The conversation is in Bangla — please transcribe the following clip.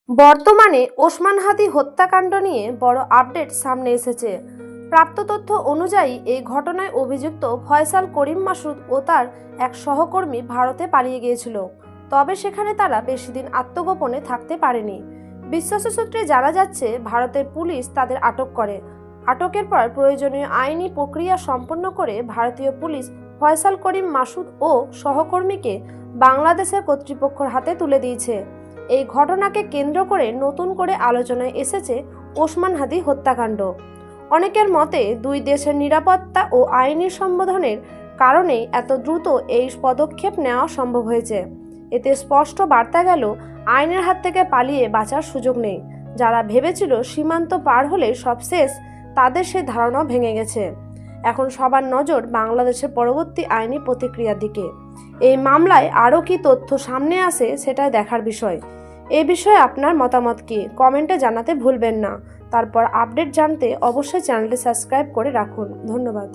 বর্তমানে ওসমান হাদি হত্যাকাণ্ড নিয়ে বড় আপডেট সামনে এসেছে। প্রাপ্ত তথ্য অনুযায়ী এই ঘটনায় অভিযুক্ত ফয়সাল করিম মাসুদ ও তার এক সহকর্মী ভারতে পালিয়ে গিয়েছিল। তবে সেখানে তারা বেশি দিন আত্মগোপনে থাকতে পারেনি। বিশ্বাস সূত্রে জানা যাচ্ছে ভারতের পুলিশ তাদের আটক করে। আটকের পর প্রয়োজনীয় আইনি প্রক্রিয়া সম্পন্ন করে ভারতীয় পুলিশ ফয়সাল করিম মাসুদ ও সহকর্মীকে বাংলাদেশের কর্তৃপক্ষের হাতে তুলে দিয়েছে। এই ঘটনাকে কেন্দ্র করে নতুন করে আলোচনায় এসেছে ওসমান হাদি হত্যাকাণ্ড। অনেকের মতে দুই দেশের নিরাপত্তা ও আইনি সম্বোধনের কারণেই এত দ্রুত এই পদক্ষেপ নেওয়া সম্ভব হয়েছে। এতে স্পষ্ট বার্তা গেল, আইনের হাত থেকে পালিয়ে বাঁচার সুযোগ নেই। যারা ভেবেছিল সীমান্ত পার হলে সব শেষ, তাদের সেই ধারণা ভেঙে গেছে। এখন সবার নজর বাংলাদেশের পরবর্তী আইনি প্রতিক্রিয়ার দিকে। এই মামলায় আরও কী তথ্য সামনে আসে সেটাই দেখার বিষয়। এ বিষয়ে আপনার মতামত কি কমেন্টে জানাতে ভুলবেন না। তারপর আপডেট জানতে অবশ্যই চ্যানেলটি সাবস্ক্রাইব করে রাখুন। ধন্যবাদ।